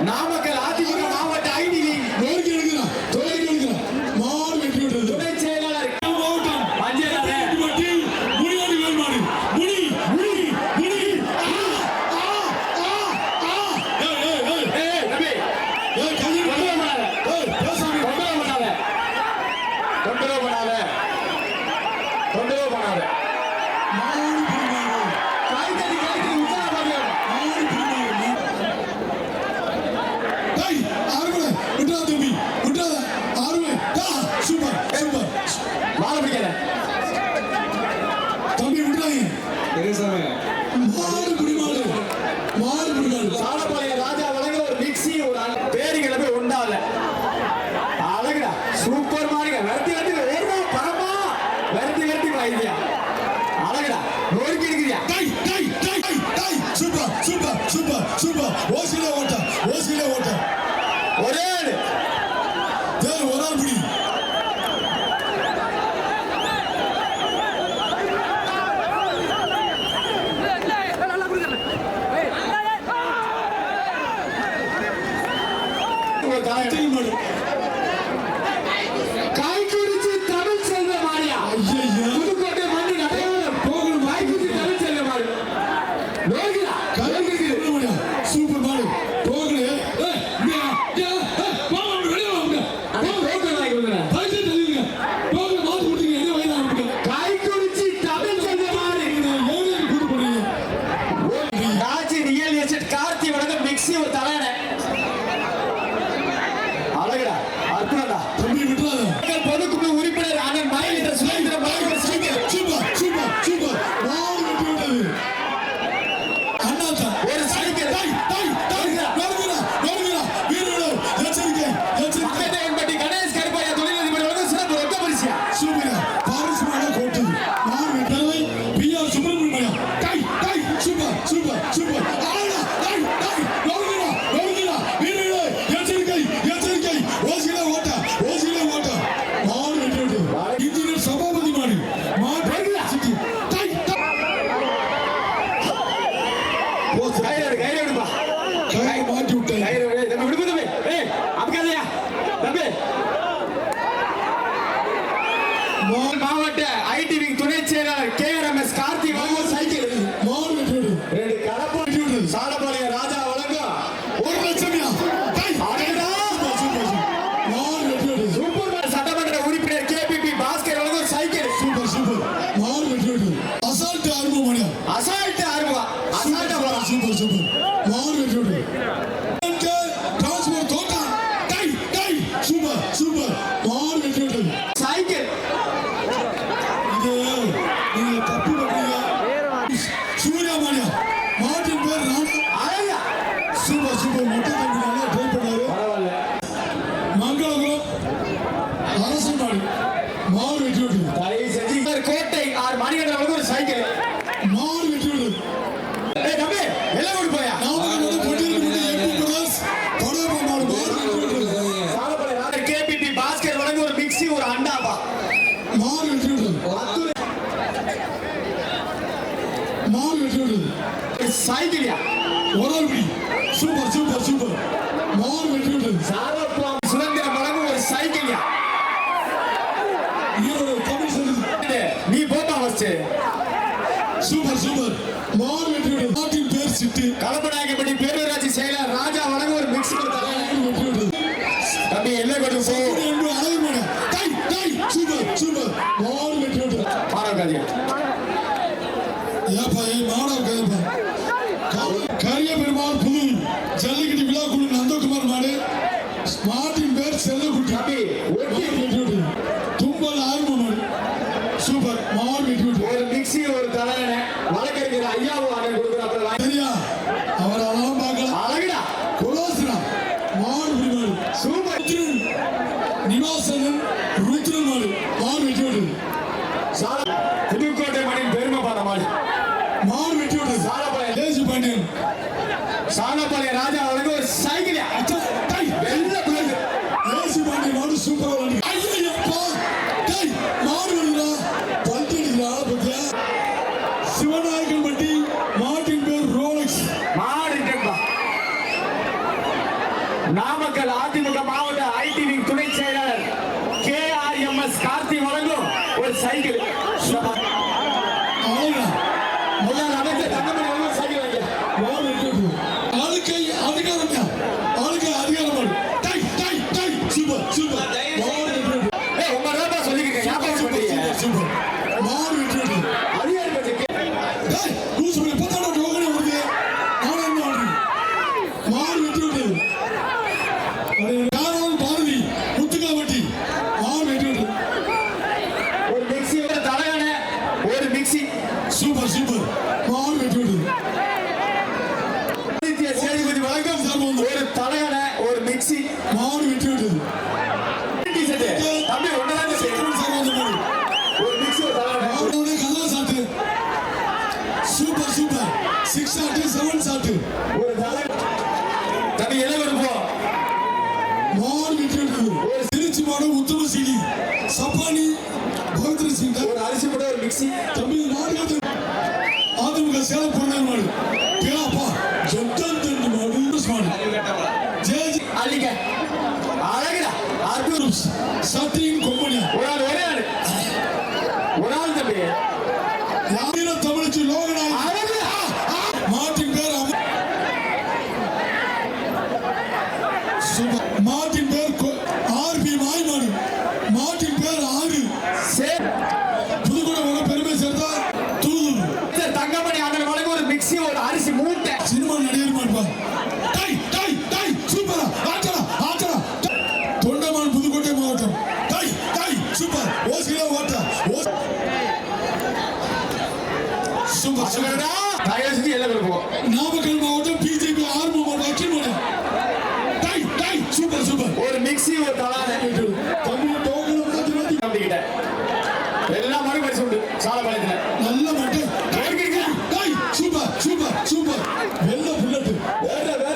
நாமக்கல் அதிமுக மாவட்ட ஐடி துணை செயலாளர் சாலப்பாளையம் ராஜா வழங்க ஒரு மிக்ஸி ஒரு பேருங்களை போய் உண்டால அழகுடா சூப்பர் மாறிங்க வரட்டி வேறமா பரமா வரட்டி ஐடியா அழகுடா நோக்கி எடுக்கிறியா சூப்பர் ஓசிலே ஓட்ட ஒரே ஒரு ஆள் பிடி காய்குறிச்சி தமிழ் செல்வ மாரியா புதுக்கோட்டை மண்ணு நடையாளம் போகணும் காய்குறிச்சி தமிழ் செல்வ மாரி நோக்கிடா சூப்பர் மாடு போகல காய்குறிச்சி தமிழ் செல்வ மாரி காட்சி ரியல் எஸ்டேட் கார்த்தி வழங்க மிக்ஸி ஒரு தலையணை அழகுடா அற்புதம்டா தம்பி விட்டுறாத பொதுக்குழு உறுப்பினர் அண்ணன் மகேந்திர சுரேந்திர சூப்பர் வால் வெட்டி விட்டது அண்ணாதா ஒரு சைக்கிள் பட்டி கணேஷ் கருப்பாயா தொழிலதிபர் வழங்க சிறப்பு ரொக்க பரிசியா சூப்பர் பாரிஸ் மாட கோட்டு மாடு வெட்டவை பிஆர் சுப்ரமணியம் சூப்பர் ஆளா நோங்குடா வீரர்களே எச்சரிக்கை ஓசிலே ஓட்ட மாடு வெட்டி விட்டது இன்ஜினியர் சபாபதி மாடு சிட்டி கையிடுப்பா கை மாட்டி விட்டது மாவட்ட ஐடி விங் துணை செயலாளர் KRMS கார்த்தி வழங்க சைக்கிள் மாடு வெட்டி விட்டது கடப்பாடி சாலப்பாளையம் ராஜா வழங்க 1 லட்சம்யா மாடு வெட்டி விட்டது சூப்பர் சட்டமன்ற உறுப்பினர் KPP பாஸ்கர் வழங்க ஒரு சைக்கிள் சூப்பர் மாடு வெட்டி விட்டது அசால்ட் ஆர்வமணியா சூப்பர் மாடு வெட்டி விட்டது டிரான்ஸ்போர்ட் தோட்டா சூப்பர் மாடு வெட்டி விட்டது சைக்கிள் இது நீங்க தப்பு பண்றீங்க சூர்யாமானியா மாட்டின் பேர் அழகா சூப்பர் மொட்டை தம்பினால ட்ரை பண்ணாரு மங்களபுரம் அரசு மாடு வெட்டி விட்டது தயவு செஞ்சு கோட்டை ஆர் மணிகண்டன் வழங்க ஒரு சைக்கிள் மாடு வெட்டி விட்டது தம்பி எல்லாம் கொண்டு போயா நாமக்கல் பொட்டியில் எம்பி பிரதர்ஸ் படப்பா மாடு வெட்டி விட்டது சாலப்பாளையம் KPP பாஸ்கர் வழங்க ஒரு மிக்ஸி ஒரு அண்டாப்பா மாடு வெட்டி விட்டது சைக்கிளியா ஒரு ஆள் பிடி சூப்பர் மாடு வெட்டி விட்டது சாலப்பாளையம் சுரேந்திரம் வழங்க ஒரு சைக்கிளியா ஈரோடு கமிஷன் நீ போப்பா ஃபர்ஸ்ட் சூப்பர் மாடு வெட்டி விட்டது மாட்டின் பேர் சிட்டி கலப்பநாயகப்பட்டி பேரூராட்சி செயலர் ராஜா வழங்க ஒரு மிக்ஸி ஒரு தலையணை வெட்டி விட்டது தம்பி என்ன கொண்டு போ என்று அழகு சூப்பர் மாடு வெட்டி விட்டது பாராக்காதீங்க ஏப்பா மாடா கதைப்பா கரிய பெருமாள் புது ஜல்லிக்கட்டு விழா குழு நந்தகுமார் மாடு மாட்டின் பேர் செல்லக்குட்டி தம்பி வெட்டி விட்டது தும்பல் ஆர்வ மாடு சூப்பர் மாடு வெட்டி விட்டது ஒரு மிக்ஸி ஒரு தலையணை வழக்கறிஞர் ஐயாவும் அண்ணன் கொடுக்குறாங்க சரியா அவர் அதெல்லாம் பார்க்கலாம் அழகுடா கொலோசனா மாடு பிடி மாடு சூப்பர் நிவாசனன் ருத்ரன் மாடு வெட்டி விட்டது புதுக்கோட்டை மணியின் பெருமை பாட மாடு வெட்டி விட்டது சாலப்பாளையம் தேசி பாண்டியன் சாலப்பாளையம் ராஜா வழங்க ஒரு சைக்கிள் வெள்ள பிள்ளைங்க தேசி பாண்டியன் மாடு சூப்பரா நாமக்கல் அதிமுக மாவட்ட ஐடி விங் துணை செயலாளர் KRMS கார்த்தி வழங்கும் ஒரு சைக்கிள். அவ்வளவுதான். முன்னாள் அமைச்சர் தங்கமணி அவர்கள் சைக்கிள் வாங்க. மாடு வெற்றி. ஆளுக்கை அதிகாரம். ஆளுக்கை அதிகாரம். டை டை டை சூப்பர் சூப்பர். மாடு வெற்றி. ஏய் உங்க ரோபா சொல்லிருக்கீங்க ஞாபகம் பண்ணீங்க. சூப்பர். மாடு வெற்றி. அதிகாரி பற்றி டேய் கூசுமே பத்தாடா டோகனே வருது. ஆனா என்ன ஆடுது? மாடு வெற்றி. யாராவது பாரதி முத்துக்காவட்டி மாடு வெற்றி. ஒரு மிக்ஸி ஒரு தலையணை ஒரு மிக்ஸி. Super super. மாடு வெற்றி. சேதுபதி வழங்கும் ஒரு தலையணை ஒரு மிக்ஸி. மாடு வெற்றி. தம்பி ஒன்னதான் செய்யணும். ஒரு மிக்ஸி ஒரு தலையணை. மாடோட கதா சாட்டு. Super super. 6 சாட்டு 7 சாட்டு. ஒரு தலையணை. தம்பி எதை விருப்பம்? மாடு வெற்றி. ஒரு திருச்சி மாடு உத்தம சீனி சப்பானி பவித்ர சிங் ஒரு அரிசி போட ஒரு மிக்ஸி. தம்பி மாடு அதிமுக சேலம் பொருளாதார மாடு பேப்பா ஜெப்டன் தண்டு மாடு மாடு ஜேஜி அழிக்க அழகுடா அற்புதம். சத்தியின் கொம்பனி ஒரு ஆள் ஒரே ஆள் ஒரு ஆள் தம்பி யாரின தமிழ்ச்சி லோகநாயகி அழகுடா. மாட்டின் பேர் சூப்பர். மாட்டின் பேர் ஆர்பி மாய்மாடு மாட்டின் பேர் ஆறு புதுக்குடி வர பெருமை சேர்ந்தா தூது தங்கமணி அண்ணன் வழங்கும் ஒரு மிக்ஸி ஒரு அரிசி மூட்டை. சினிமா நடிகர் மாட்பா டை டை டை சூப்பரா ஆச்சரா ஆச்சரா தொண்டமான் புதுக்கோட்டை மாவட்டம் டை டை சூப்பர் ஓசில ஓட்ட சூப்பர் சூப்பர். தயவு செஞ்சு எல்லாம் விருப்பம். நாமக்கல் மாவட்டம் பிஜேபி ஆர்ம வக்கீல் மாடு டை டை சூப்பர் சூப்பர். ஒரு மிக்ஸி ஒரு தலையணை. தமிழ் டோக்கன் மாத்தி மாத்தி தம்பிக்கிட்ட எல்லா மாதிரி பரிசு உண்டு சாலப்பாளையத்துல. நல்ல மாட்டு டை சூப்பர் சூப்பர் சூப்பர் வெள்ள புல்லட் வேற வேற